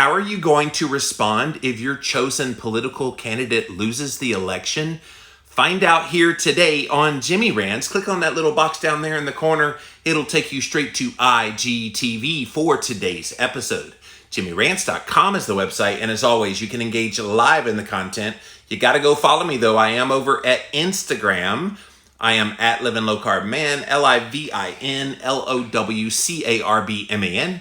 How are you going to respond if your chosen political candidate loses the election? Find out here today on Jimmy Rants. Click on that little box down there in the corner. It'll take you straight to IGTV for today's episode. JimmyRants.com is the website, and as always, you can engage live in the content. You got to go follow me, though. I am over at Instagram. I am at Living Low Carb Man, LivinLowCarbMan.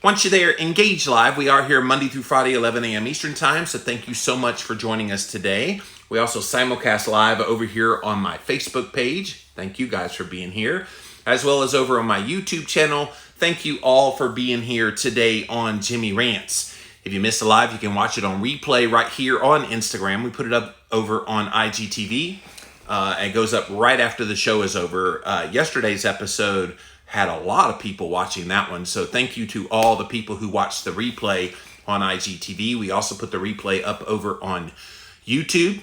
Once you're there, engage live. We are here Monday through Friday, 11 a.m. Eastern Time, so thank you so much for joining us today. We also simulcast live over here on my Facebook page. Thank you guys for being here, as well as over on my YouTube channel. Thank you all for being here today on Jimmy Rants. If you missed the live, you can watch it on replay right here on Instagram. We put it up over on IGTV. It goes up right after the show is over. Yesterday's episode had a lot of people watching that one, so thank you to all the people who watched the replay on IGTV. We also put the replay up over on YouTube.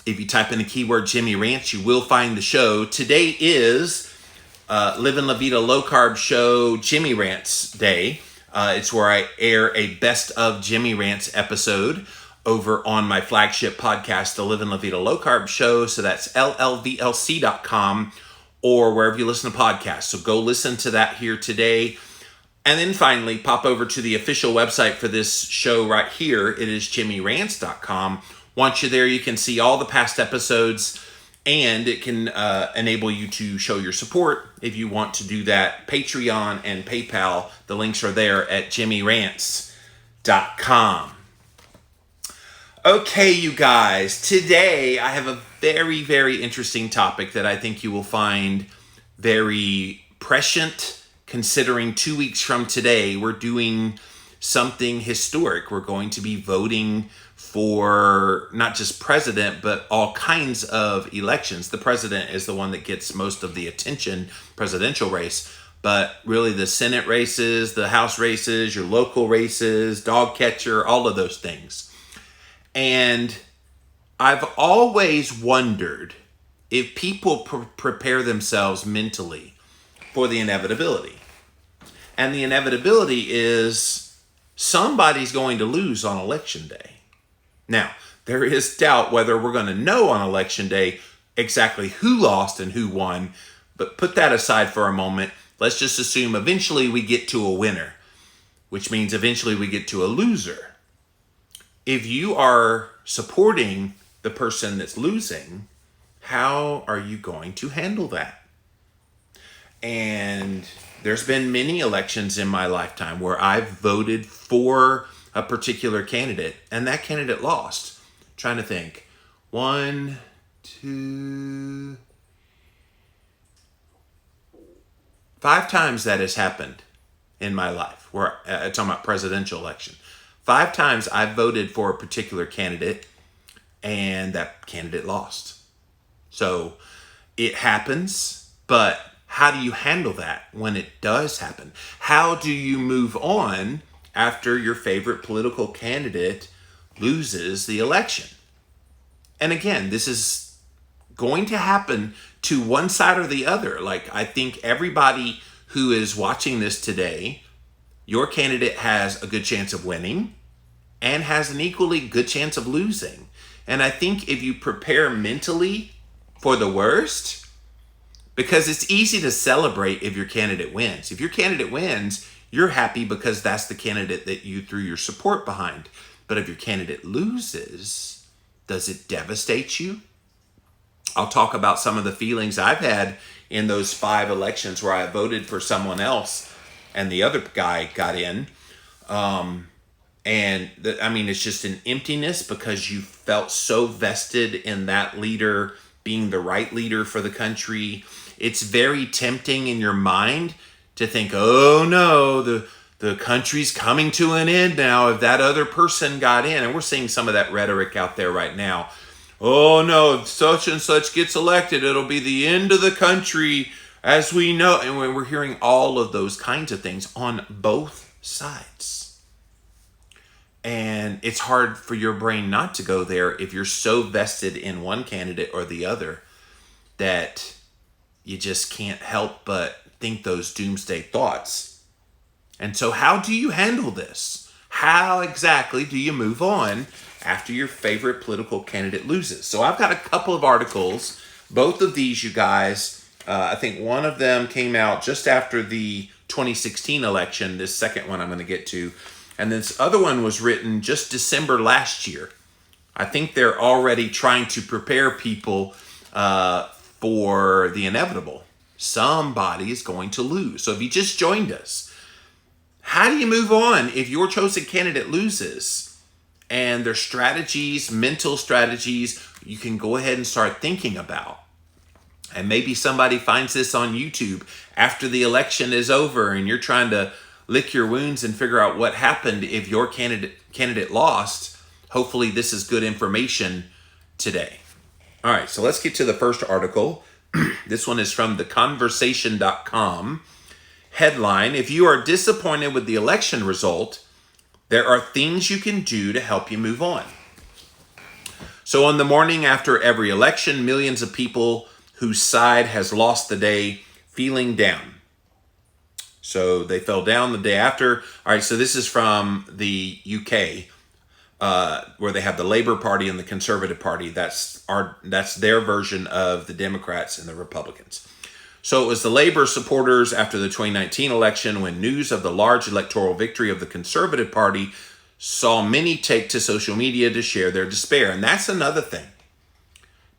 If you type in the keyword Jimmy Rants, you will find the show. Today is Living La Vida Low Carb Show Jimmy Rants Day. It's where I air a best of Jimmy Rants episode over on my flagship podcast, the Living La Vida Low Carb Show. So that's LLVLC.com or wherever you listen to podcasts. So go listen to that here today. And then finally, pop over to the official website for this show right here. It is JimmyRants.com. Once you're there, you can see all the past episodes, and it can enable you to show your support if you want to do that. Patreon and PayPal, the links are there at JimmyRants.com. Okay, you guys, today I have a very, very interesting topic that I think you will find very prescient, considering 2 weeks from today, we're doing something historic. We're going to be voting for not just president, but all kinds of elections. The president is the one that gets most of the attention, presidential race, but really the Senate races, the House races, your local races, dog catcher, all of those things. And I've always wondered if people prepare themselves mentally for the inevitability. And the inevitability is somebody's going to lose on election day. Now, there is doubt whether we're going to know on election day exactly who lost and who won, but put that aside for a moment. Let's just assume eventually we get to a winner, which means eventually we get to a loser. If you are supporting the person that's losing, how are you going to handle that? And there's been many elections in my lifetime where I've voted for a particular candidate, and that candidate lost. Trying to think. 1, 2, 5 times that has happened in my life, where I'm talking about presidential election. 5 times I've voted for a particular candidate, and that candidate lost. So it happens, but how do you handle that when it does happen? How do you move on after your favorite political candidate loses the election? And again, this is going to happen to one side or the other. Like, I think everybody who is watching this today, your candidate has a good chance of winning and has an equally good chance of losing. And I think if you prepare mentally for the worst, because it's easy to celebrate if your candidate wins. If your candidate wins, you're happy because that's the candidate that you threw your support behind. But if your candidate loses, does it devastate you? I'll talk about some of the feelings I've had in those 5 elections where I voted for someone else and the other guy got in. It's just an emptiness because you felt so vested in that leader being the right leader for the country. It's very tempting in your mind to think, oh no, the country's coming to an end now if that other person got in. And we're seeing some of that rhetoric out there right now. Oh no, if such and such gets elected, it'll be the end of the country as we know. And we're hearing all of those kinds of things on both sides. And it's hard for your brain not to go there if you're so vested in one candidate or the other that you just can't help but think those doomsday thoughts. And so how do you handle this? How exactly do you move on after your favorite political candidate loses? So I've got a couple of articles. Both of these, you guys, I think one of them came out just after the 2016 election. This second one I'm going to get to. And this other one was written just December last year. I think they're already trying to prepare people for the inevitable. Somebody is going to lose. So if you just joined us, how do you move on if your chosen candidate loses? And there's strategies, mental strategies you can go ahead and start thinking about. And maybe somebody finds this on YouTube after the election is over and you're trying to lick your wounds and figure out what happened if your candidate lost. Hopefully this is good information today. All right, so let's get to the first article. This one is from theconversation.com. Headline, if you are disappointed with the election result, there are things you can do to help you move on. So on the morning after every election, millions of people whose side has lost the day feeling down. So they fell down the day after. All right, so this is from the UK, where they have the Labour Party and the Conservative Party. That's their version of the Democrats and the Republicans. So it was the Labour supporters after the 2019 election when news of the large electoral victory of the Conservative Party saw many take to social media to share their despair. And that's another thing.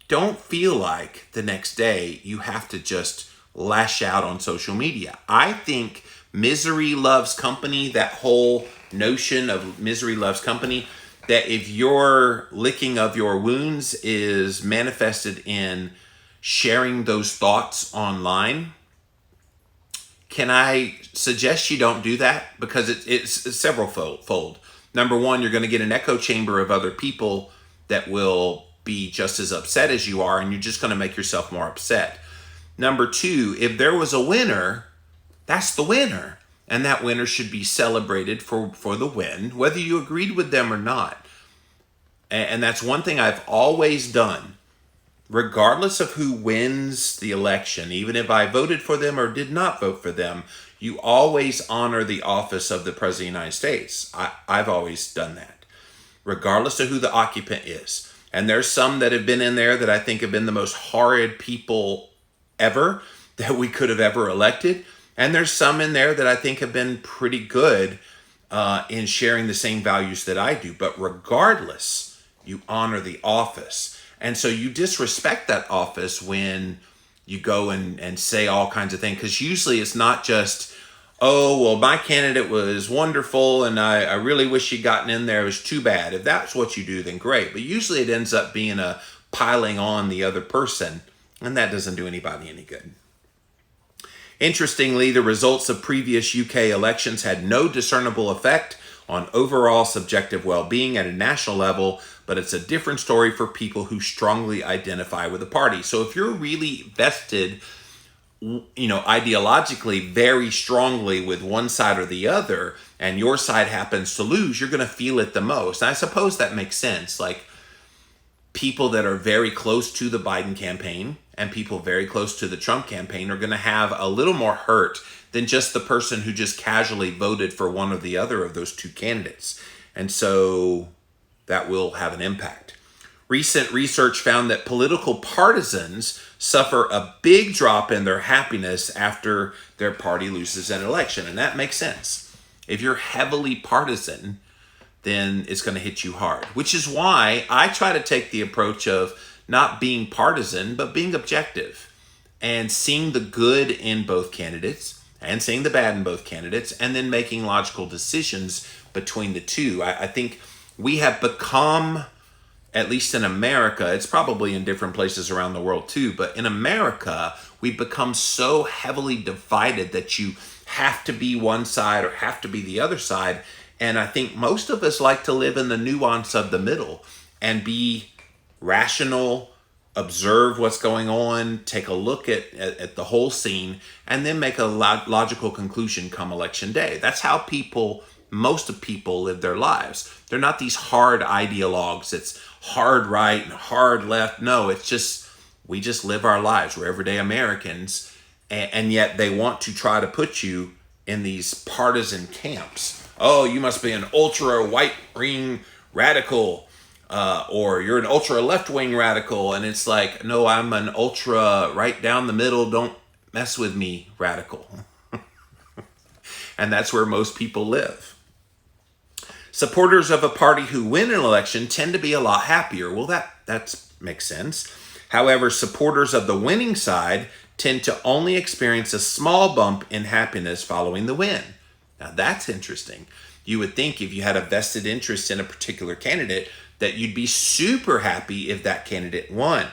Don't feel like the next day you have to just lash out on social media. I think misery loves company, that whole notion of misery loves company, that if your licking of your wounds is manifested in sharing those thoughts online, can I suggest you don't do that? Because it's several fold. Number one, you're going to get an echo chamber of other people that will be just as upset as you are, and you're just going to make yourself more upset. Number two, if there was a winner, that's the winner. And that winner should be celebrated for the win, whether you agreed with them or not. And that's one thing I've always done. Regardless of who wins the election, even if I voted for them or did not vote for them, you always honor the office of the President of the United States. I've always done that, regardless of who the occupant is. And there's some that have been in there that I think have been the most horrid people ever that we could have ever elected. And there's some in there that I think have been pretty good in sharing the same values that I do. But regardless, you honor the office. And so you disrespect that office when you go and say all kinds of things. Because usually it's not just, oh, well, my candidate was wonderful and I really wish he'd gotten in there. It was too bad. If that's what you do, then great. But usually it ends up being a piling on the other person. And that doesn't do anybody any good. Interestingly, the results of previous UK elections had no discernible effect on overall subjective well-being at a national level, but it's a different story for people who strongly identify with a party. So if you're really vested, ideologically very strongly with one side or the other, and your side happens to lose, you're going to feel it the most. And I suppose that makes sense. Like people that are very close to the Biden campaign and people very close to the Trump campaign are going to have a little more hurt than just the person who just casually voted for one or the other of those two candidates. And so that will have an impact. Recent research found that political partisans suffer a big drop in their happiness after their party loses an election. And that makes sense. If you're heavily partisan, then it's going to hit you hard, which is why I try to take the approach of not being partisan, but being objective and seeing the good in both candidates and seeing the bad in both candidates and then making logical decisions between the two. I think we have become, at least in America, it's probably in different places around the world too, but in America, we've become so heavily divided that you have to be one side or have to be the other side. And I think most of us like to live in the nuance of the middle and be rational, observe what's going on, take a look at the whole scene, and then make a logical conclusion come election day. That's how most of people live their lives. They're not these hard ideologues. It's hard right and hard left. No, it's just, we just live our lives. We're everyday Americans. And yet they want to try to put you in these partisan camps Oh, you must be an ultra right wing radical, or you're an ultra left wing radical. And it's like, no, I'm an ultra right down the middle, don't mess with me radical. And that's where most people live. Supporters of a party who win an election tend to be a lot happier. Well, that makes sense. However, supporters of the winning side tend to only experience a small bump in happiness following the win. Now, that's interesting. You would think if you had a vested interest in a particular candidate that you'd be super happy if that candidate won.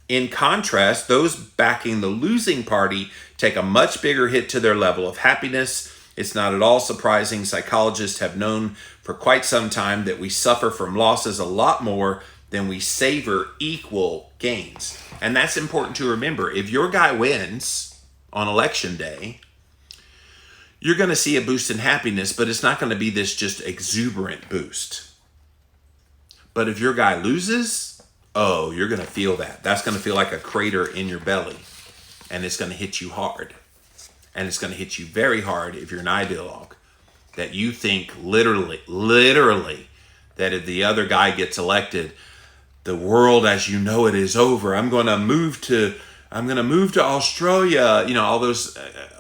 In contrast, those backing the losing party take a much bigger hit to their level of happiness. It's not at all surprising. Psychologists have known for quite some time that we suffer from losses a lot more than we savor equal gains. And that's important to remember. If your guy wins on election day, you're going to see a boost in happiness, but it's not going to be this just exuberant boost. But if your guy loses, oh, you're going to feel that. That's going to feel like a crater in your belly, and it's going to hit you hard. And it's going to hit you very hard if you're an ideologue, that you think literally, that if the other guy gets elected, the world as you know it is over. I'm going to move to Australia. You know, all those,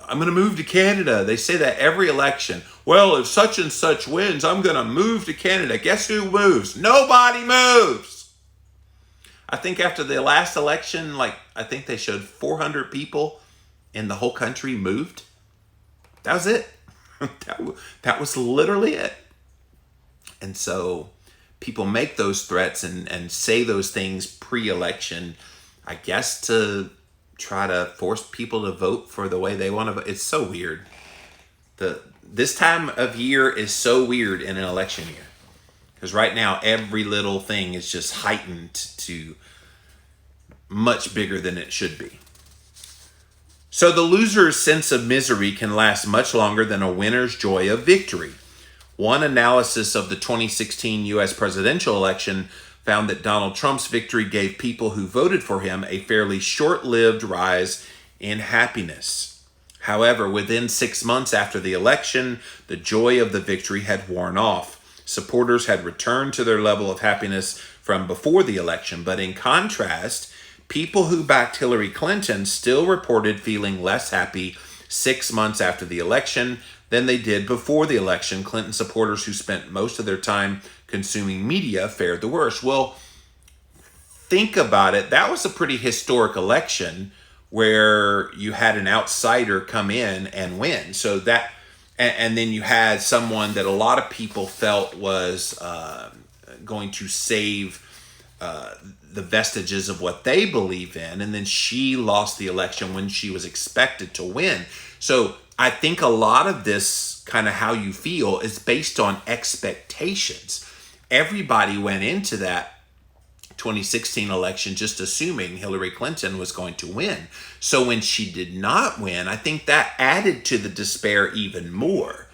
I'm going to move to Canada. They say that every election. Well, if such and such wins, I'm going to move to Canada. Guess who moves? Nobody moves. I think after the last election, I think they showed 400 people in the whole country moved. That was it. That was literally it. And so people make those threats and say those things pre-election, I guess, to try to force people to vote for the way they want to vote. It's so weird. This time of year is so weird in an election year. Because right now, every little thing is just heightened to much bigger than it should be. So the loser's sense of misery can last much longer than a winner's joy of victory. One analysis of the 2016 U.S. presidential election found that Donald Trump's victory gave people who voted for him a fairly short-lived rise in happiness. However, within 6 months after the election, the joy of the victory had worn off. Supporters had returned to their level of happiness from before the election, but in contrast, people who backed Hillary Clinton still reported feeling less happy 6 months after the election than they did before the election. Clinton supporters who spent most of their time consuming media fared the worst. Well, think about it. That was a pretty historic election where you had an outsider come in and win. So that, and then you had someone that a lot of people felt was going to save the vestiges of what they believe in, and then she lost the election when she was expected to win. So I think a lot of this kind of how you feel is based on expectations. Everybody went into that 2016 election just assuming Hillary Clinton was going to win. So when she did not win, I think that added to the despair even more.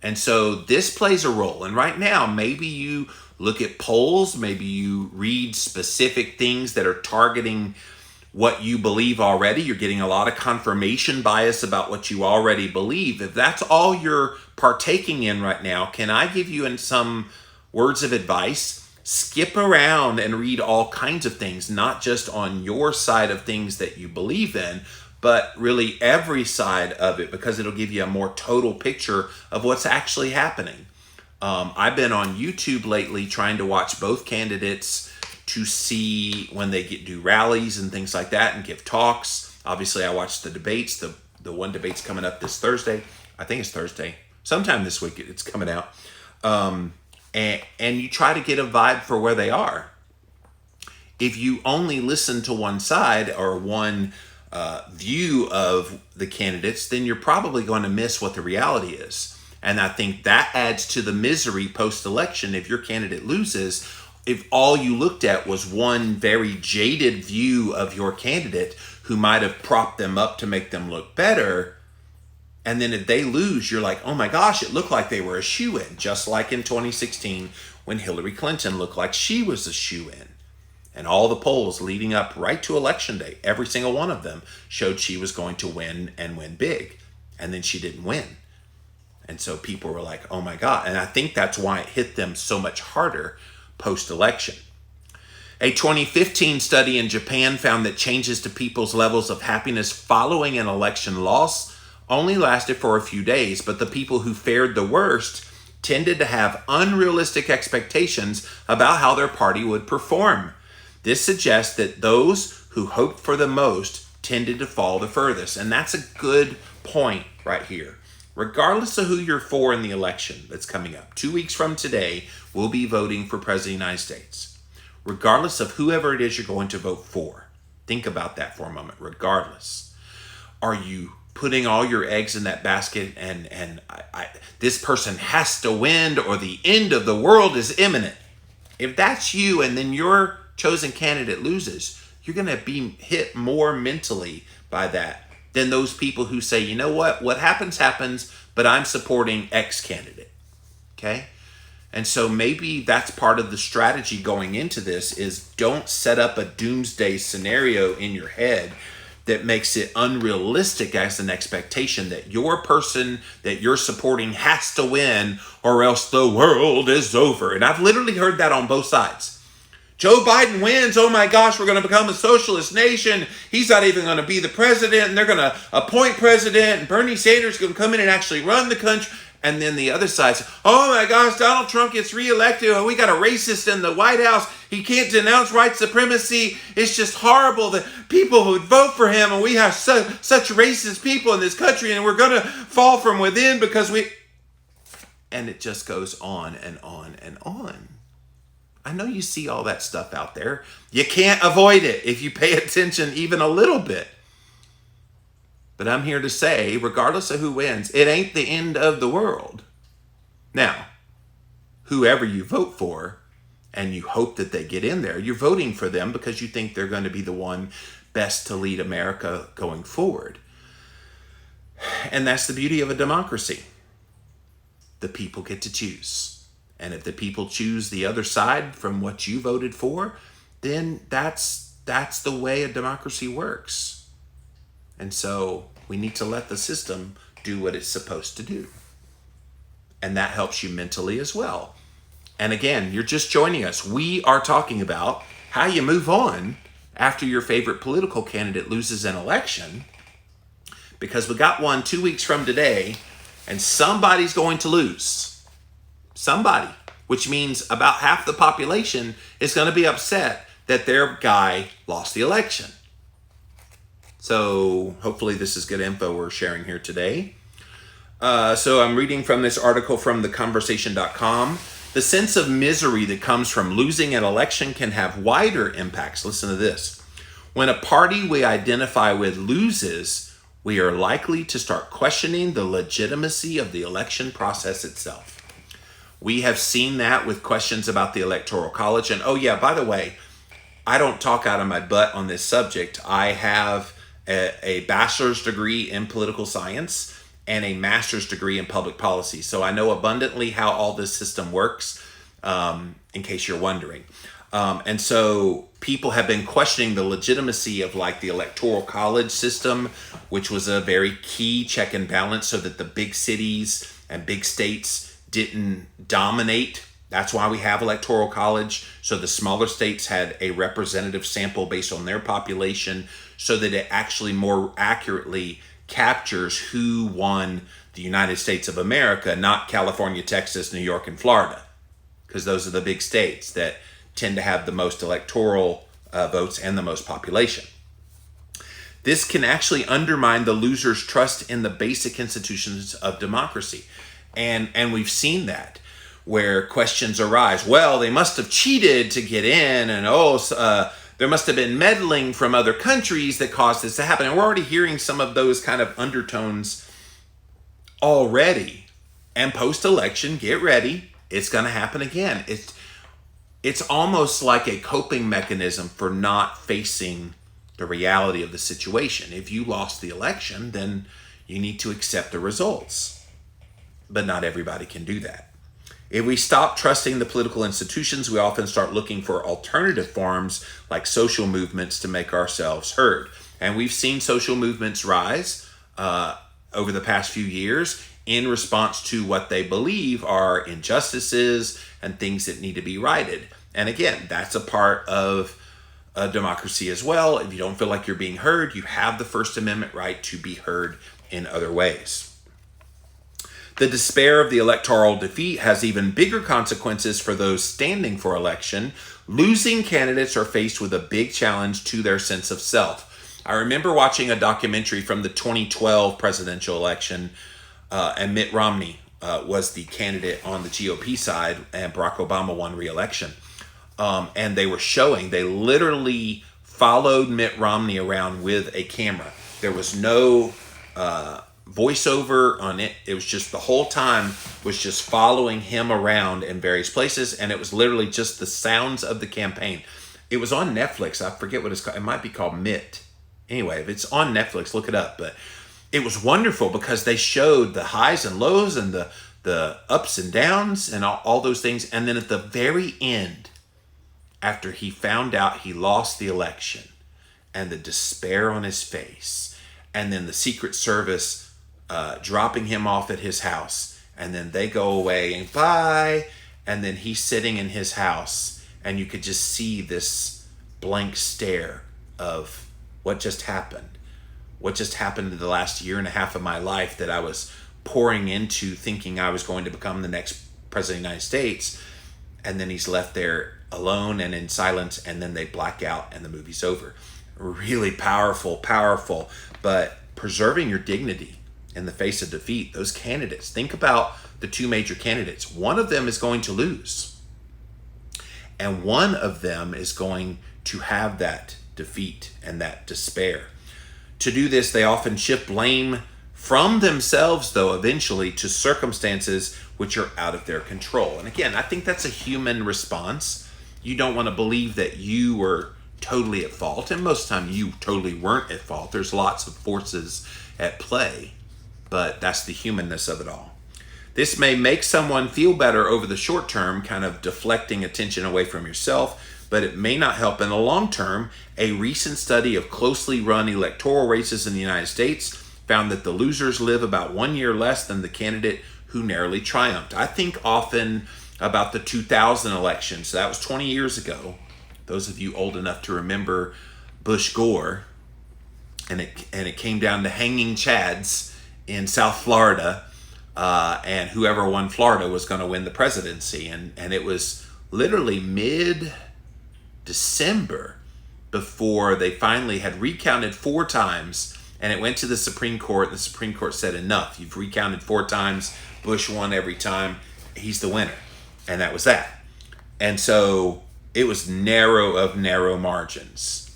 And so this plays a role. And right now, maybe you look at polls, maybe you read specific things that are targeting what you believe already. You're getting a lot of confirmation bias about what you already believe. If that's all you're partaking in right now, can I give you some words of advice? Skip around and read all kinds of things, not just on your side of things that you believe in, but really every side of it, because it'll give you a more total picture of what's actually happening. I've been on YouTube lately trying to watch both candidates to see when they do rallies and things like that and give talks. Obviously, I watched the debates. The one debate's coming up this Thursday. I think it's Thursday. Sometime this week it's coming out. And you try to get a vibe for where they are. If you only listen to one side or one view of the candidates, then you're probably going to miss what the reality is. And I think that adds to the misery post-election if your candidate loses. If all you looked at was one very jaded view of your candidate who might have propped them up to make them look better, and then if they lose, you're like, oh my gosh, it looked like they were a shoo-in, just like in 2016 when Hillary Clinton looked like she was a shoo-in. And all the polls leading up right to Election Day, every single one of them showed she was going to win and win big. And then she didn't win. And so people were like, oh my God. And I think that's why it hit them so much harder post-election. A 2015 study in Japan found that changes to people's levels of happiness following an election loss only lasted for a few days, but the people who fared the worst tended to have unrealistic expectations about how their party would perform. This suggests that those who hoped for the most tended to fall the furthest. And that's a good point right here. Regardless of who you're for in the election that's coming up, 2 weeks from today, we'll be voting for President of the United States. Regardless of whoever it is you're going to vote for, think about that for a moment. Regardless, are you putting all your eggs in that basket and this person has to win or the end of the world is imminent? If that's you and then your chosen candidate loses, you're going to be hit more mentally by that than those people who say, you know what happens, but I'm supporting X candidate. Okay? And so maybe that's part of the strategy going into this is don't set up a doomsday scenario in your head that makes it unrealistic as an expectation that your person that you're supporting has to win or else the world is over. And I've literally heard that on both sides. Joe Biden wins. Oh my gosh, we're going to become a socialist nation. He's not even going to be the president and they're going to appoint president and Bernie Sanders is going to come in and actually run the country. And then the other side says, oh my gosh, Donald Trump gets reelected. And we got a racist in the White House. He can't denounce white supremacy. It's just horrible that people would vote for him. And we have such racist people in this country. And we're going to fall from within because we... And it just goes on and on and on. I know you see all that stuff out there. You can't avoid it if you pay attention even a little bit. But I'm here to say, regardless of who wins, it ain't the end of the world. Now, whoever you vote for, and you hope that they get in there, you're voting for them because you think they're going to be the one best to lead America going forward. And that's the beauty of a democracy. The people get to choose. And if the people choose the other side from what you voted for, then that's the way a democracy works. And so we need to let the system do what it's supposed to do. And that helps you mentally as well. And again, you're just joining us. We are talking about how you move on after your favorite political candidate loses an election. Because we got one 2 weeks from today, and somebody's going to lose. Somebody, which means about half the population is going to be upset that their guy lost the election. So hopefully this is good info we're sharing here today. So I'm reading from this article from theconversation.com. The sense of misery that comes from losing an election can have wider impacts. Listen to this. When a party we identify with loses, we are likely to start questioning the legitimacy of the election process itself. We have seen that with questions about the Electoral College. And oh yeah, by the way, I don't talk out of my butt on this subject. I have a bachelor's degree in political science and a master's degree in public policy. So I know abundantly how all this system works, in case you're wondering. And so people have been questioning the legitimacy of like the Electoral College system, which was a very key check and balance so that the big cities and big states didn't dominate. That's why we have Electoral College. So the smaller states had a representative sample based on their population so that it actually more accurately captures who won the United States of America, not California, Texas, New York, and Florida, because those are the big states that tend to have the most electoral votes and the most population. This can actually undermine the loser's trust in the basic institutions of democracy. And we've seen that, where questions arise. Well, they must have cheated to get in, and there must have been meddling from other countries that caused this to happen. And we're already hearing some of those kind of undertones already. And post-election, get ready, it's going to happen again. It's almost like a coping mechanism for not facing the reality of the situation. If you lost the election, then you need to accept the results. But not everybody can do that. If we stop trusting the political institutions, we often start looking for alternative forms like social movements to make ourselves heard. And we've seen social movements rise over the past few years in response to what they believe are injustices and things that need to be righted. And again, that's a part of a democracy as well. If you don't feel like you're being heard, you have the First Amendment right to be heard in other ways. The despair of the electoral defeat has even bigger consequences for those standing for election. Losing candidates are faced with a big challenge to their sense of self. I remember watching a documentary from the 2012 presidential election, and Mitt Romney was the candidate on the GOP side, and Barack Obama won re-election. And they literally followed Mitt Romney around with a camera. There was no voiceover on it. It was just the whole time was just following him around in various places, and it was literally just the sounds of the campaign. It was on Netflix. I forget what it's called. It might be called Mitt. Anyway, if it's on Netflix, look it up. But it was wonderful because they showed the highs and lows and the ups and downs and all those things. And then at the very end, after he found out he lost the election and the despair on his face, and then the Secret Service dropping him off at his house, and then they go away and bye, and then he's sitting in his house, and you could just see this blank stare of what just happened in the last year and a half of my life that I was pouring into thinking I was going to become the next president of the United States. And then he's left there alone and in silence, and then they black out and the movie's over. Really powerful, but preserving your dignity in the face of defeat. Those candidates, think about the two major candidates. One of them is going to lose, and one of them is going to have that defeat and that despair. To do this, they often shift blame from themselves, though, eventually to circumstances which are out of their control. And again, I think that's a human response. You don't want to believe that you were totally at fault, and most of the time you totally weren't at fault. There's lots of forces at play, but that's the humanness of it all. This may make someone feel better over the short term, kind of deflecting attention away from yourself, but it may not help in the long term. A recent study of closely run electoral races in the United States found that the losers live about 1 year less than the candidate who narrowly triumphed. I think often about the 2000 election. So that was 20 years ago. Those of you old enough to remember Bush Gore, and it came down to hanging chads in South Florida, and whoever won Florida was going to win the presidency. And it was literally mid-December before they finally had recounted 4 times, and it went to the Supreme Court. The Supreme Court said, enough. You've recounted 4 times. Bush won every time. He's the winner. And that was that. And so it was narrow margins.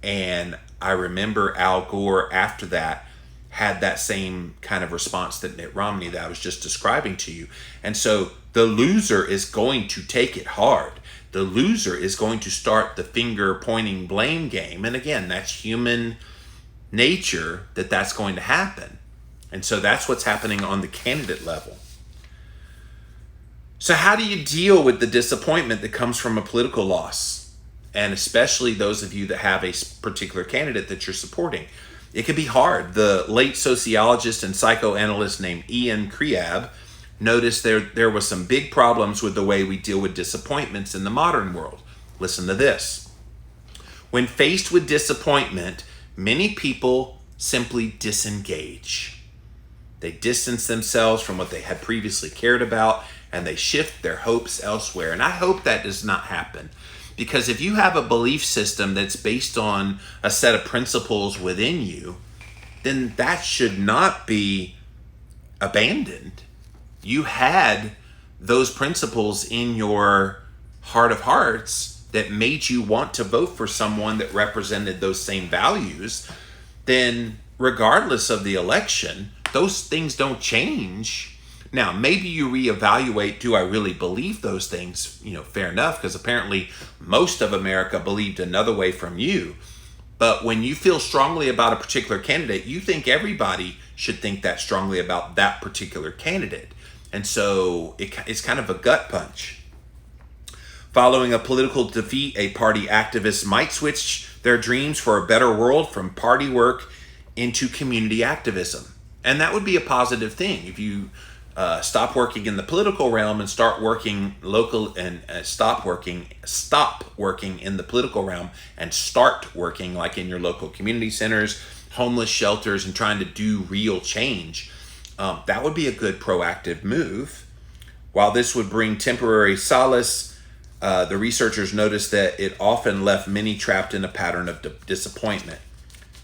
And I remember Al Gore after that had that same kind of response that Mitt Romney that I was just describing to you. And so the loser is going to take it hard. The loser is going to start the finger pointing blame game. And again, that's human nature that's going to happen. And so that's what's happening on the candidate level. So how do you deal with the disappointment that comes from a political loss? And especially those of you that have a particular candidate that you're supporting. It can be hard. The late sociologist and psychoanalyst named Ian Kreab noticed there was some big problems with the way we deal with disappointments in the modern world. Listen to this. When faced with disappointment, many people simply disengage. They distance themselves from what they had previously cared about, and they shift their hopes elsewhere. And I hope that does not happen. Because if you have a belief system that's based on a set of principles within you, then that should not be abandoned. You had those principles in your heart of hearts that made you want to vote for someone that represented those same values. Then regardless of the election, those things don't change. Now, maybe you reevaluate, do I really believe those things? Fair enough, because apparently most of America believed another way from you. But when you feel strongly about a particular candidate, you think everybody should think that strongly about that particular candidate. And so it's kind of a gut punch. Following a political defeat, a party activist might switch their dreams for a better world from party work into community activism. And that would be a positive thing if you stop working in the political realm and start working local, and stop working in the political realm and start working like in your local community centers, homeless shelters, and trying to do real change. That would be a good proactive move. While this would bring temporary solace, the researchers noticed that it often left many trapped in a pattern of disappointment.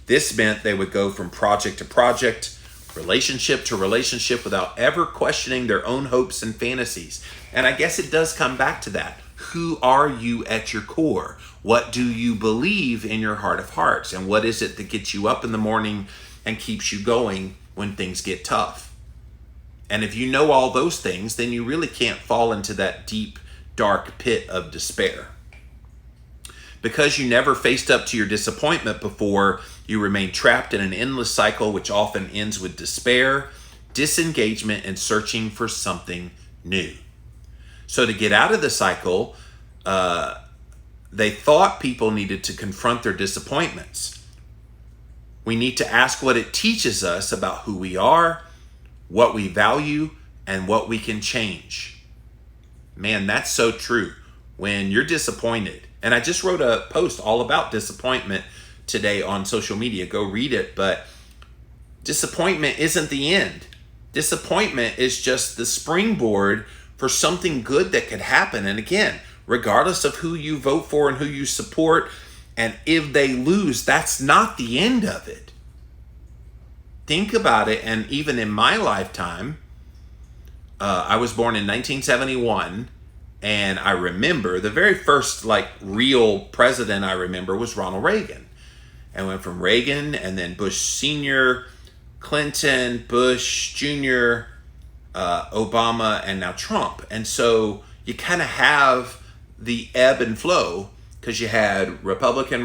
This meant they would go from project to project, relationship to relationship, without ever questioning their own hopes and fantasies. And I guess it does come back to that. Who are you at your core? What do you believe in your heart of hearts? And what is it that gets you up in the morning and keeps you going when things get tough? And if you know all those things, then you really can't fall into that deep, dark pit of despair. Because you never faced up to your disappointment before, you remain trapped in an endless cycle which often ends with despair, disengagement, and searching for something new. So to get out of the cycle, they thought people needed to confront their disappointments. We need to ask what it teaches us about who we are, what we value, and what we can change. Man, that's so true. When you're disappointed, and I just wrote a post all about disappointment today on social media. Go read it. But disappointment isn't the end. Disappointment is just the springboard for something good that could happen. And again, regardless of who you vote for and who you support, and if they lose, that's not the end of it. Think about it. And even in my lifetime, I was born in 1971. And I remember the very first real president I remember was Ronald Reagan. And went from Reagan, and then Bush Sr., Clinton, Bush Jr., Obama, and now Trump. And so you kind of have the ebb and flow, because you had Republican,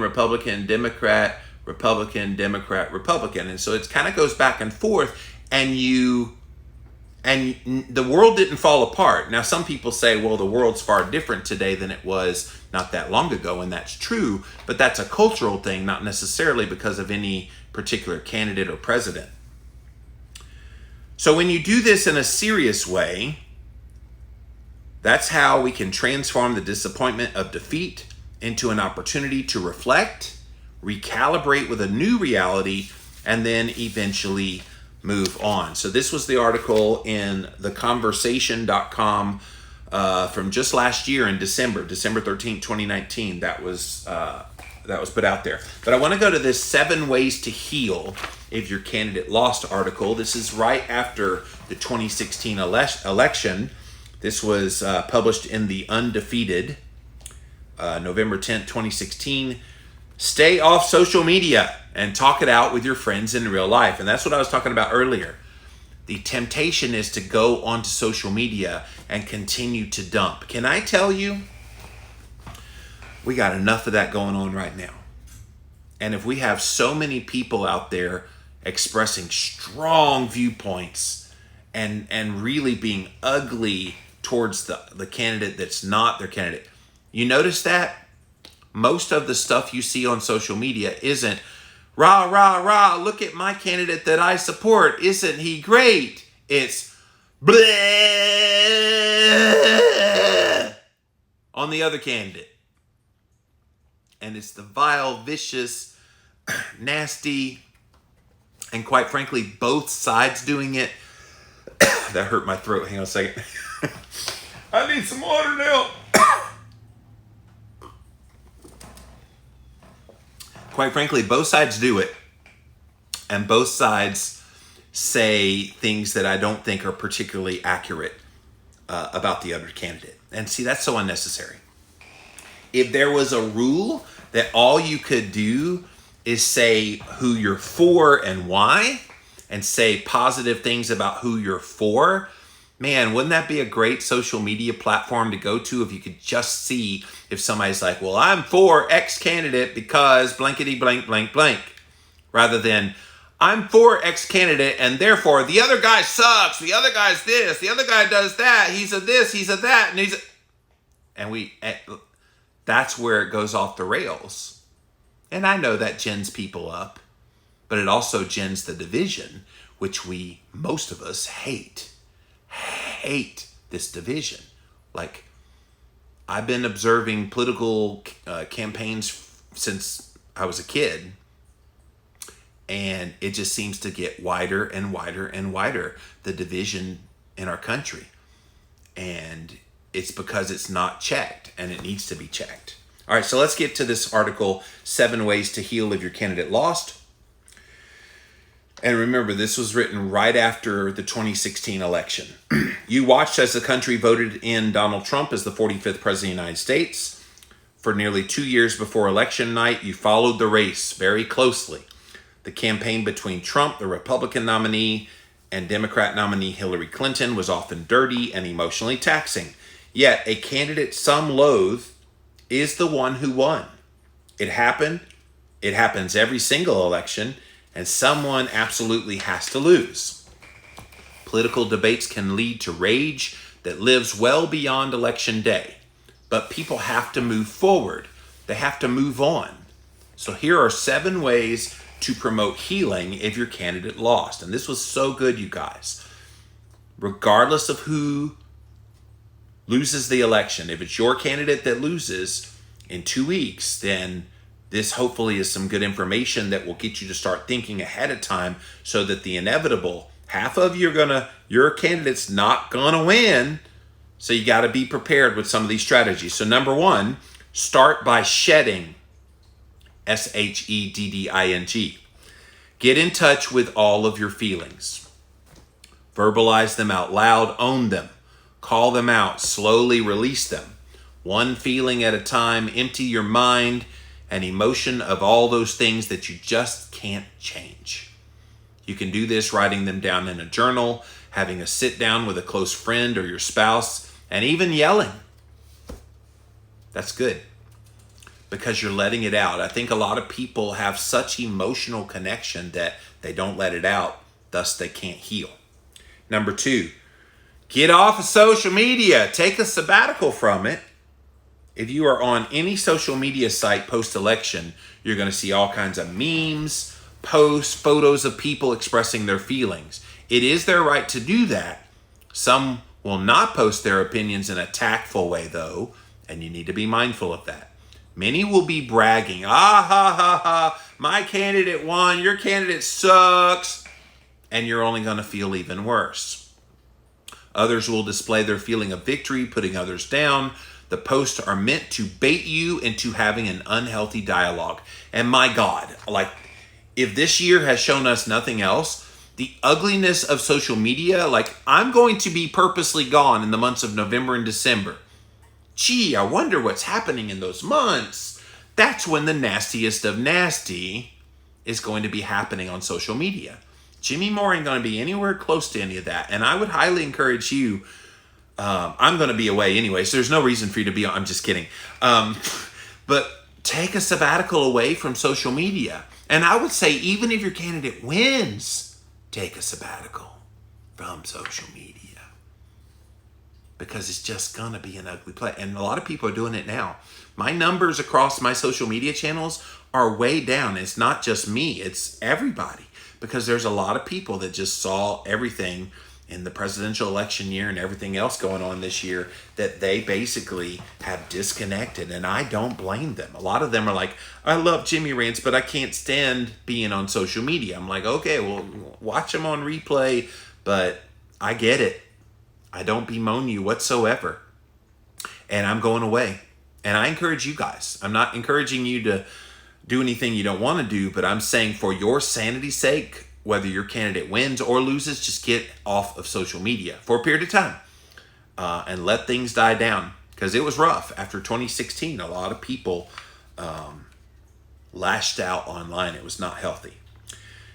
Democrat, Republican, Democrat, Republican. And so it kind of goes back and forth, and the world didn't fall apart. Now, some people say, well, the world's far different today than it was not that long ago, and that's true, but that's a cultural thing, not necessarily because of any particular candidate or president. So when you do this in a serious way, that's how we can transform the disappointment of defeat into an opportunity to reflect, recalibrate with a new reality, and then eventually move on. So this was the article in theconversation.com from just last year in December 13th, 2019. That was put out there. But I want to go to this 7 ways to heal if your candidate lost article. This is right after the 2016 election. This was published in the Undefeated, November 10th, 2016. Stay off social media and talk it out with your friends in real life. And that's what I was talking about earlier. The temptation is to go onto social media and continue to dump. Can I tell you, we got enough of that going on right now. And if we have so many people out there expressing strong viewpoints and really being ugly towards the candidate that's not their candidate, you notice that? Most of the stuff you see on social media isn't, rah, rah, rah, look at my candidate that I support. Isn't he great? It's, bleh, on the other candidate. And it's the vile, vicious, nasty, and quite frankly, both sides doing it. That hurt my throat. Hang on a second. I need some water now. Quite frankly, both sides do it, and both sides say things that I don't think are particularly accurate about the other candidate. And see, that's so unnecessary. If there was a rule that all you could do is say who you're for and why, and say positive things about who you're for, man, wouldn't that be a great social media platform to go to if you could just see if somebody's like, well, I'm for X candidate because blankety blank blank blank, rather than I'm for X candidate and therefore the other guy sucks, the other guy's this, the other guy does that, he's a this, he's a that, and he's a... And that's where it goes off the rails. And I know that gins people up, but it also gins the division which most of us hate this division. Like, I've been observing political campaigns since I was a kid, and it just seems to get wider and wider and wider, the division in our country. And it's because it's not checked, and it needs to be checked. All right, so let's get to this article, 7 Ways to Heal If Your Candidate Lost. And remember, this was written right after the 2016 election. You watched as the country voted in Donald Trump as the 45th president of the United States. For nearly 2 years before election night, you followed the race very closely. The campaign between Trump, the Republican nominee, and Democrat nominee Hillary Clinton was often dirty and emotionally taxing. Yet, a candidate some loathe is the one who won. It happened. It happens every single election, and someone absolutely has to lose. Political debates can lead to rage that lives well beyond election day, but people have to move forward. They have to move on. So here are 7 ways to promote healing if your candidate lost. And this was so good, you guys. Regardless of who loses the election, if it's your candidate that loses in 2 weeks, then this hopefully is some good information that will get you to start thinking ahead of time, so that the inevitable, half of your candidate's not gonna win. So you gotta be prepared with some of these strategies. So number 1, start by shedding, shedding. Get in touch with all of your feelings. Verbalize them out loud, own them, call them out, slowly release them. One feeling at a time, empty your mind and emotion of all those things that you just can't change. You can do this writing them down in a journal, having a sit down with a close friend or your spouse, and even yelling. That's good, because you're letting it out. I think a lot of people have such emotional connection that they don't let it out, thus they can't heal. Number 2, get off of social media. Take a sabbatical from it. If you are on any social media site post-election, you're going to see all kinds of memes, posts, photos of people expressing their feelings. It is their right to do that. Some will not post their opinions in a tactful way, though, and you need to be mindful of that. Many will be bragging, ha ha, my candidate won, your candidate sucks, and you're only going to feel even worse. Others will display their feeling of victory, putting others down. The posts are meant to bait you into having an unhealthy dialogue. And my God, like, if this year has shown us nothing else, the ugliness of social media, like, I'm going to be purposely gone in the months of November and December. Gee, I wonder what's happening in those months. That's when the nastiest of nasty is going to be happening on social media. Jimmy Moore ain't going to be anywhere close to any of that. And I would highly encourage you, I'm going to be away anyway, so there's no reason for you to be on. I'm just kidding. But take a sabbatical away from social media. And I would say, even if your candidate wins, take a sabbatical from social media. Because it's just going to be an ugly play. And a lot of people are doing it now. My numbers across my social media channels are way down. It's not just me. It's everybody. Because there's a lot of people that just saw everything in the presidential election year and everything else going on this year that they basically have disconnected. And I don't blame them. A lot of them are like, I love Jimmy Rants, but I can't stand being on social media. I'm like, okay, well, watch them on replay. But I get it. I don't bemoan you whatsoever. And I'm going away. And I encourage you guys. I'm not encouraging you to do anything you don't want to do, but I'm saying for your sanity's sake, whether your candidate wins or loses, just get off of social media for a period of time and let things die down. Because it was rough. After 2016, a lot of people lashed out online. It was not healthy.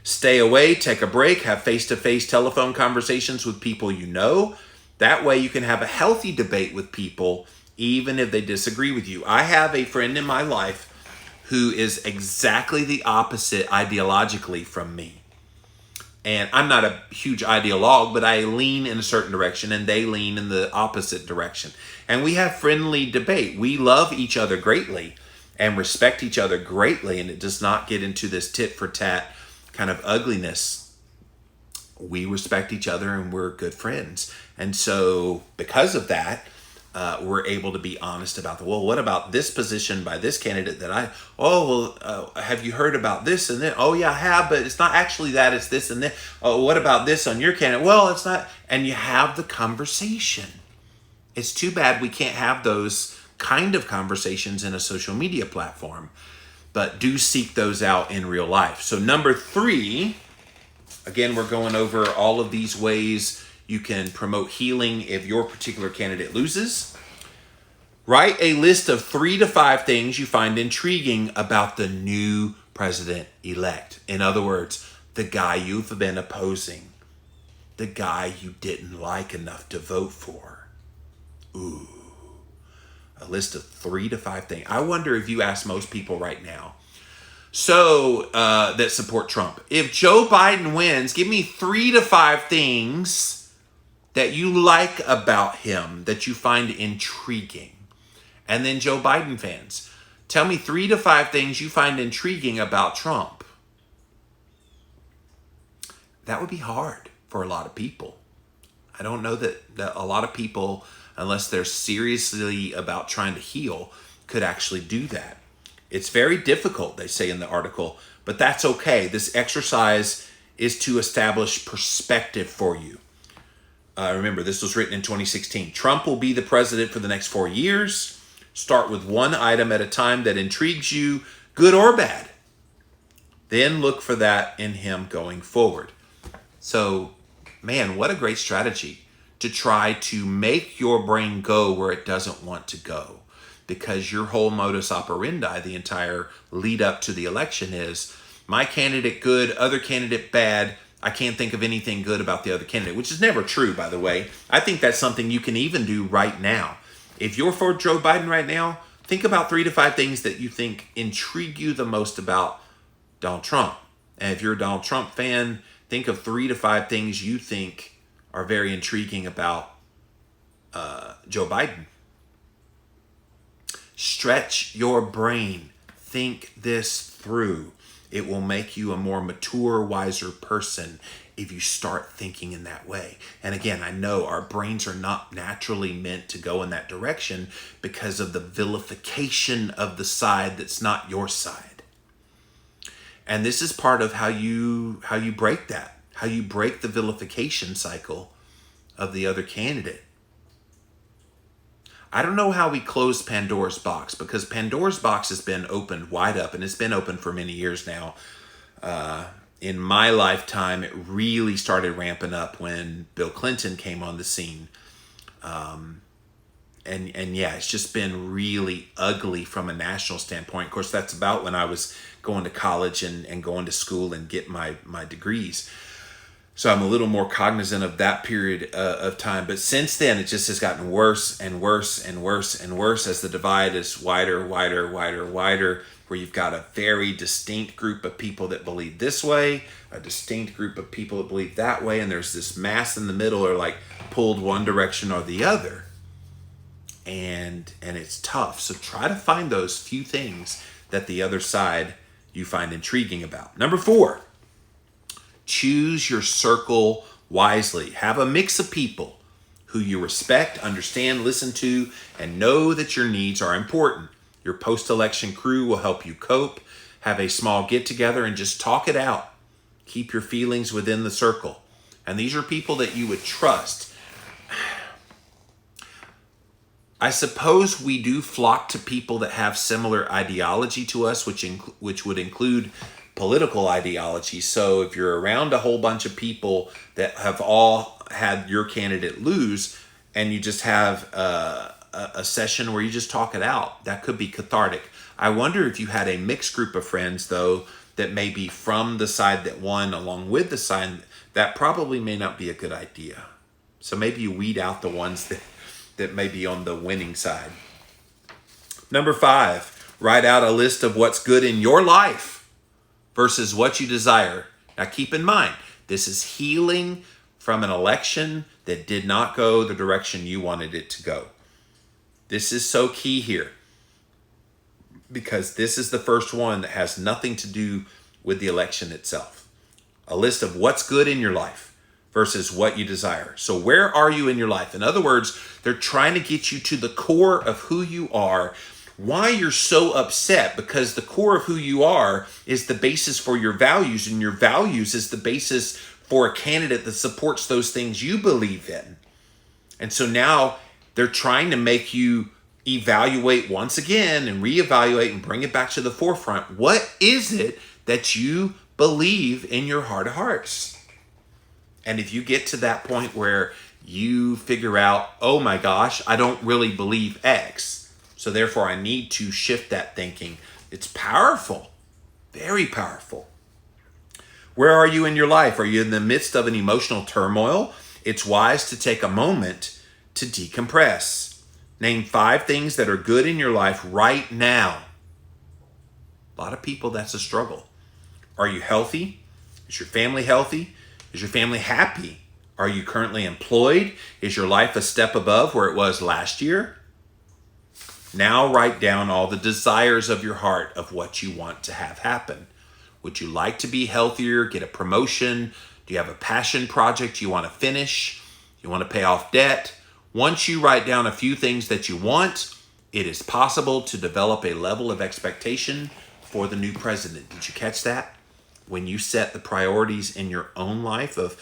Stay away, take a break, have face-to-face telephone conversations with people you know. That way you can have a healthy debate with people, even if they disagree with you. I have a friend in my life who is exactly the opposite ideologically from me. And I'm not a huge ideologue, but I lean in a certain direction and they lean in the opposite direction. And we have friendly debate. We love each other greatly and respect each other greatly. And it does not get into this tit for tat kind of ugliness. we respect each other and we're good friends. And so because of that, we're able to be honest about what about this position by this candidate that have you heard about this and then, oh yeah, I have, but it's not actually that, it's this and that. Oh, what about this on your candidate? Well, it's not, and you have the conversation. It's too bad we can't have those kind of conversations in a social media platform, but do seek those out in real life. So number 3, again, we're going over all of these ways you can promote healing if your particular candidate loses. Write a list of 3 to 5 things you find intriguing about the new president-elect. In other words, the guy you've been opposing, the guy you didn't like enough to vote for. Ooh, a list of 3 to 5 things. I wonder if you ask most people right now, that support Trump, if Joe Biden wins, give me 3 to 5 things that you like about him, that you find intriguing. And then Joe Biden fans, tell me 3 to 5 things you find intriguing about Trump. That would be hard for a lot of people. I don't know that a lot of people, unless they're seriously about trying to heal, could actually do that. It's very difficult, they say in the article, but that's okay. This exercise is to establish perspective for you. Remember, this was written in 2016. Trump will be the president for the next 4 years. Start with one item at a time that intrigues you, good or bad. Then look for that in him going forward. So, man, what a great strategy to try to make your brain go where it doesn't want to go. Because your whole modus operandi, the entire lead up to the election is, my candidate good, other candidate bad. I can't think of anything good about the other candidate, which is never true, by the way. I think that's something you can even do right now. If you're for Joe Biden right now, think about 3 to 5 things that you think intrigue you the most about Donald Trump. And if you're a Donald Trump fan, think of 3 to 5 things you think are very intriguing about Joe Biden. Stretch your brain. Think this through. It will make you a more mature, wiser person if you start thinking in that way. And again, I know our brains are not naturally meant to go in that direction because of the vilification of the side that's not your side. And this is part of how you break that, how you break the vilification cycle of the other candidate. I don't know how we close Pandora's box, because Pandora's box has been opened wide up, and it's been open for many years now. In my lifetime, it really started ramping up when Bill Clinton came on the scene. And yeah, it's just been really ugly from a national standpoint. Of course, that's about when I was going to college and going to school and get my degrees. So I'm a little more cognizant of that period of time. But since then, it just has gotten worse and worse and worse and worse as the divide is wider, where you've got a very distinct group of people that believe this way, a distinct group of people that believe that way, and there's this mass in the middle are like pulled one direction or the other. And it's tough. So try to find those few things that the other side you find intriguing about. Number 4. Choose your circle wisely. Have a mix of people who you respect, understand, listen to, and know that your needs are important. Your post-election crew will help you cope. Have a small get-together and just talk it out. Keep your feelings within the circle. And these are people that you would trust. I suppose we do flock to people that have similar ideology to us, which would include political ideology. So if you're around a whole bunch of people that have all had your candidate lose, and you just have a session where you just talk it out, that could be cathartic. I wonder if you had a mixed group of friends, though, that may be from the side that won along with the side, that probably may not be a good idea. So maybe you weed out the ones that may be on the winning side. Number 5, write out a list of what's good in your life versus what you desire. Now keep in mind, this is healing from an election that did not go the direction you wanted it to go. This is so key here, because this is the first one that has nothing to do with the election itself. A list of what's good in your life versus what you desire. So where are you in your life? In other words, they're trying to get you to the core of who you are, why you're so upset, because the core of who you are is the basis for your values, and your values is the basis for a candidate that supports those things you believe in. And so now they're trying to make you evaluate once again and reevaluate and bring it back to the forefront. What is it that you believe in your heart of hearts? And if you get to that point where you figure out, oh my gosh, I don't really believe X, so therefore I need to shift that thinking, it's powerful, very powerful. Where are you in your life? Are you in the midst of an emotional turmoil? It's wise to take a moment to decompress. Name 5 things that are good in your life right now. A lot of people, that's a struggle. Are you healthy? Is your family healthy? Is your family happy? Are you currently employed? Is your life a step above where it was last year? Now write down all the desires of your heart of what you want to have happen. Would you like to be healthier, get a promotion? Do you have a passion project you want to finish? You want to pay off debt? Once you write down a few things that you want, it is possible to develop a level of expectation for the new president. Did you catch that? When you set the priorities in your own life of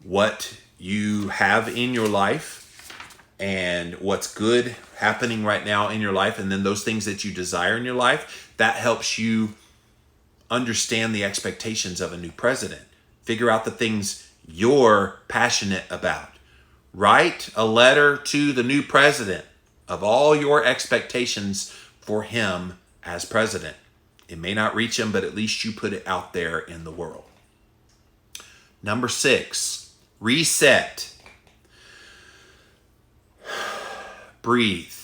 what you have in your life and what's good happening right now in your life, and then those things that you desire in your life, that helps you understand the expectations of a new president. Figure out the things you're passionate about. Write a letter to the new president of all your expectations for him as president. It may not reach him, but at least you put it out there in the world. Number 6, reset. Breathe.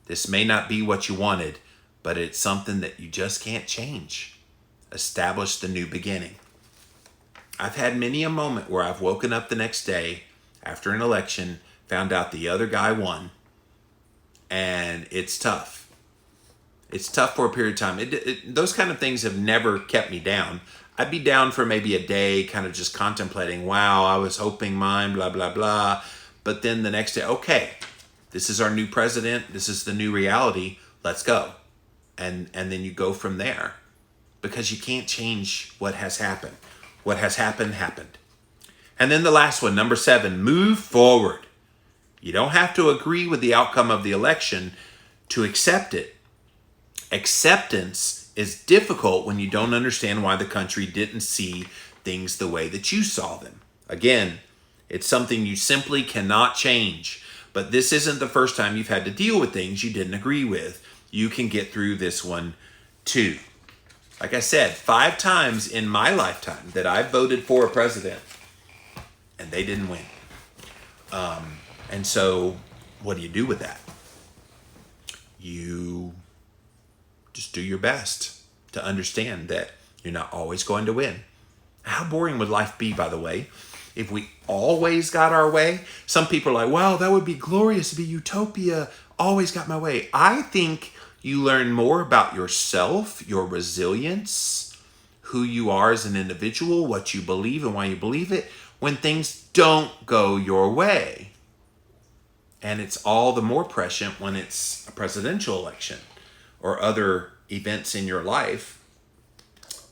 This may not be what you wanted, but it's something that you just can't change. Establish the new beginning. I've had many a moment where I've woken up the next day after an election, found out the other guy won, and it's tough. It's tough for a period of time. Those kind of things have never kept me down. I'd be down for maybe a day, kind of just contemplating, wow, I was hoping mine, blah, blah, blah. But then the next day, okay, this is our new president. This is the new reality. Let's go. And then you go from there, because you can't change what has happened. What has happened, happened. And then the last one, number 7, move forward. You don't have to agree with the outcome of the election to accept it. Acceptance is difficult when you don't understand why the country didn't see things the way that you saw them. Again, it's something you simply cannot change. But this isn't the first time you've had to deal with things you didn't agree with. You can get through this one too. Like I said, 5 times in my lifetime that I voted for a president and they didn't win. And so what do you do with that? You just do your best to understand that you're not always going to win. How boring would life be, by the way, if we always got our way? Some people are like, wow, that would be glorious. It'd be utopia. Always got my way. I think you learn more about yourself, your resilience, who you are as an individual, what you believe and why you believe it, when things don't go your way. And it's all the more prescient when it's a presidential election or other events in your life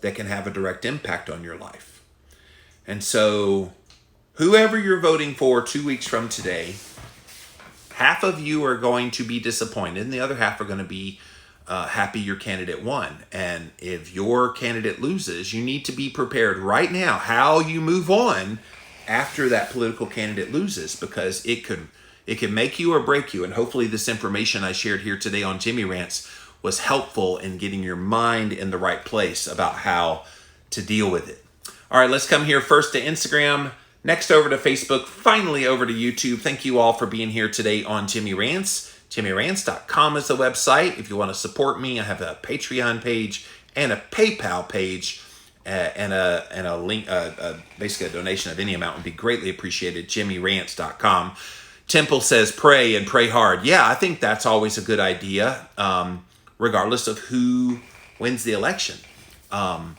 that can have a direct impact on your life. And so whoever you're voting for 2 weeks from today, half of you are going to be disappointed and the other half are going to be happy your candidate won. And if your candidate loses, you need to be prepared right now how you move on after that political candidate loses, because it can make you or break you. And hopefully this information I shared here today on Jimmy Rants was helpful in getting your mind in the right place about how to deal with it. All right, let's come here first to Instagram, next over to Facebook, finally over to YouTube. Thank you all for being here today on Jimmy Rants. JimmyRants.com is the website. If you want to support me, I have a Patreon page and a PayPal page, and a link, basically a donation of any amount would be greatly appreciated. JimmyRants.com. Temple says pray and pray hard. Yeah, I think that's always a good idea, regardless of who wins the election. And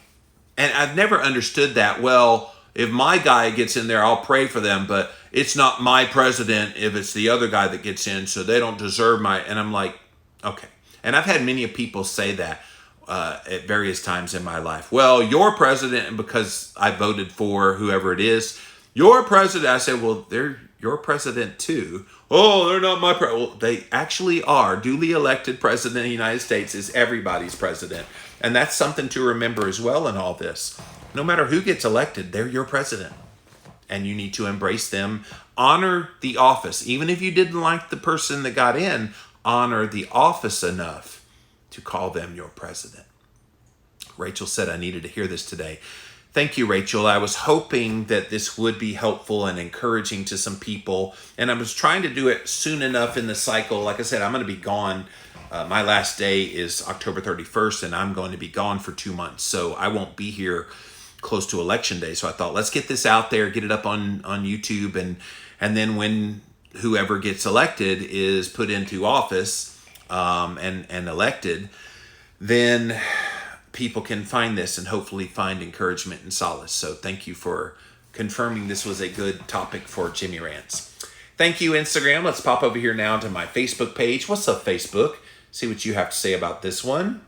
I've never understood that. Well, if my guy gets in there, I'll pray for them, but it's not my president if it's the other guy that gets in, so they don't deserve my, and I'm like, okay. And I've had many people say that at various times in my life. Well, your president, and because I voted for whoever it is, your president, I said, well, they're your president too. Oh, they're not my president. Well, they actually are. Duly elected president of the United States is everybody's president. And that's something to remember as well in all this. No matter who gets elected, they're your president. And you need to embrace them. Honor the office. Even if you didn't like the person that got in, honor the office enough to call them your president. Rachel said I needed to hear this today. Thank you, Rachel. I was hoping that this would be helpful and encouraging to some people, and I was trying to do it soon enough in the cycle. Like I said, I'm going to be gone. My last day is October 31st, and I'm going to be gone for 2 months, so I won't be here close to Election Day. So I thought, let's get this out there, get it up on YouTube, and then when whoever gets elected is put into office and elected, then people can find this and hopefully find encouragement and solace. So thank you for confirming this was a good topic for Jimmy Rants. Thank you, Instagram. Let's pop over here now to my Facebook page. What's up, Facebook? See what you have to say about this one.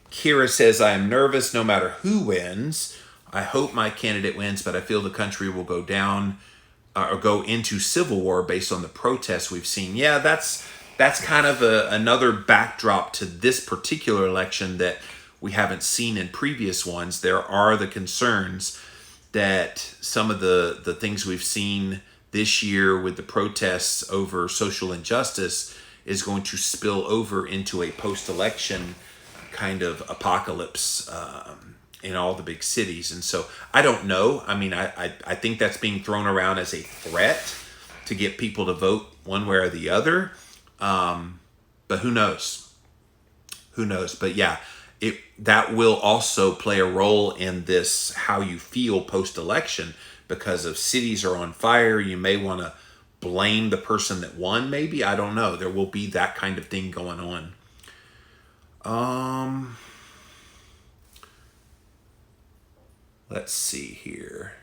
Kira says, I am nervous no matter who wins. I hope my candidate wins, but I feel the country will go down or go into civil war based on the protests we've seen. Yeah, that's kind of another backdrop to this particular election that we haven't seen in previous ones. There are the concerns that some of the things we've seen this year with the protests over social injustice is going to spill over into a post-election kind of apocalypse in all the big cities. And so I don't know. I mean, I think that's being thrown around as a threat to get people to vote one way or the other. But who knows? Who knows? But yeah, that will also play a role in this, how you feel post-election, because if cities are on fire, you may want to blame the person that won, maybe. I don't know. There will be that kind of thing going on. Let's see here.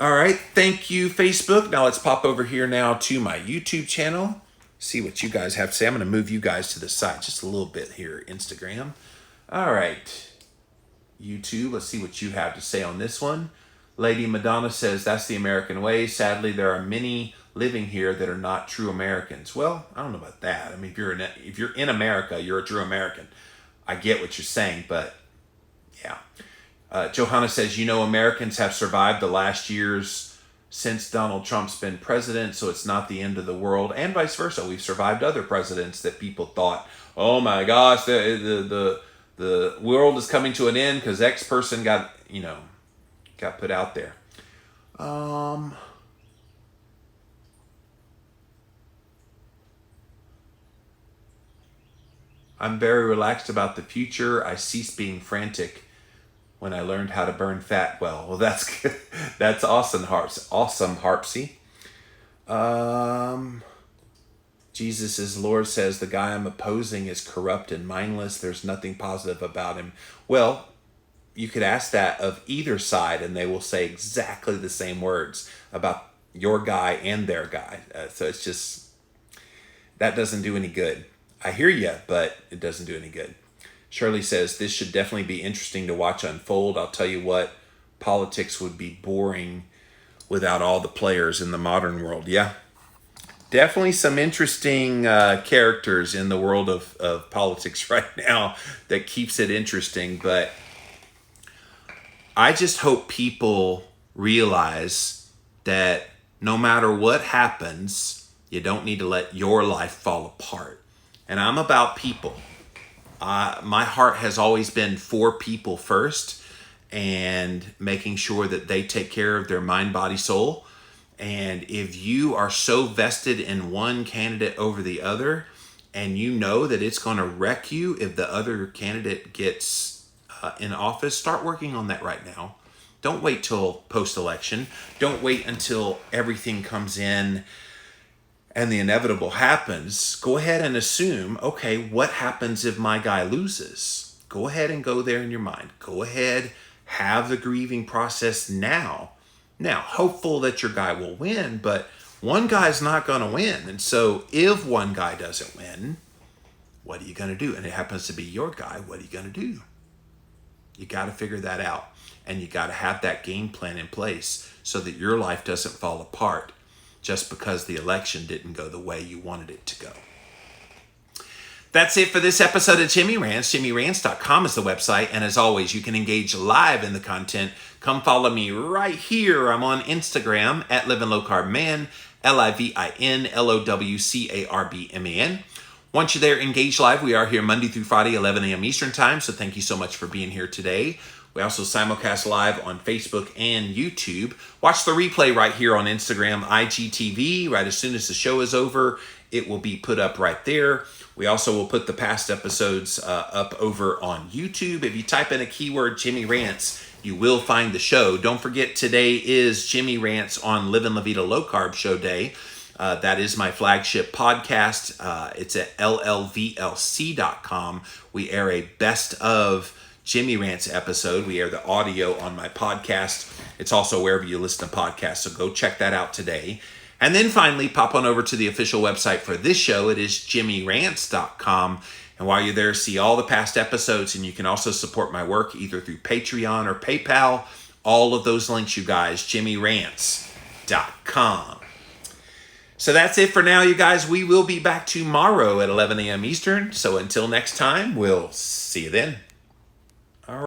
All right, thank you, Facebook. Now let's pop over here now to my YouTube channel. See what you guys have to say. I'm going to move you guys to the side just a little bit here, Instagram. All right, YouTube, let's see what you have to say on this one. Lady Madonna says, that's the American way. Sadly, there are many living here that are not true Americans. Well, I don't know about that. I mean, if you're in America, you're a true American. I get what you're saying, but yeah. Johanna says, Americans have survived the last years since Donald Trump's been president, so it's not the end of the world, and vice versa. We've survived other presidents that people thought, oh my gosh, the world is coming to an end because X person got put out there. I'm very relaxed about the future. I ceased being frantic when I learned how to burn fat well. Well, that's good. That's awesome, Harpsy. Jesus is Lord says, the guy I'm opposing is corrupt and mindless. There's nothing positive about him. Well, you could ask that of either side, and they will say exactly the same words about your guy and their guy. So it's just, that doesn't do any good. I hear you, but it doesn't do any good. Shirley says, this should definitely be interesting to watch unfold. I'll tell you what, politics would be boring without all the players in the modern world. Yeah, definitely some interesting characters in the world of politics right now that keeps it interesting. But I just hope people realize that no matter what happens, you don't need to let your life fall apart. And I'm about people. My heart has always been for people first and making sure that they take care of their mind, body, soul. And if you are so vested in one candidate over the other, and you know that it's going to wreck you if the other candidate gets in office, start working on that right now. Don't wait till post-election. Don't wait until everything comes in and the inevitable happens. Go ahead and assume, okay, what happens if my guy loses? Go ahead and go there in your mind. Go ahead, have the grieving process now. Now, hopeful that your guy will win, but one guy's not going to win. And so if one guy doesn't win, what are you going to do? And it happens to be your guy. What are you going to do? You got to figure that out. And you got to have that game plan in place so that your life doesn't fall apart just because the election didn't go the way you wanted it to go. That's it for this episode of Jimmy Rants. JimmyRants.com is the website. And as always, you can engage live in the content. Come follow me right here. I'm on Instagram at Living Low Carb Man, LIVINLOWCARBMAN. Once you're there, engage live. We are here Monday through Friday, 11 a.m. Eastern Time. So thank you so much for being here today. We also simulcast live on Facebook and YouTube. Watch the replay right here on Instagram, IGTV. Right as soon as the show is over, it will be put up right there. We also will put the past episodes up over on YouTube. If you type in a keyword, Jimmy Rants, you will find the show. Don't forget, today is Jimmy Rants on Living La Vida Low Carb Show Day. That is my flagship podcast. It's at llvlc.com. We air a best of Jimmy Rants episode. We air the audio on my podcast. It's also wherever you listen to podcasts, so go check that out today. And then finally, pop on over to the official website for this show. It is jimmyrants.com. And while you're there, see all the past episodes, and you can also support my work either through Patreon or PayPal. All of those links, you guys, jimmyrants.com. So that's it for now, you guys. We will be back tomorrow at 11 a.m. Eastern. So until next time, we'll see you then.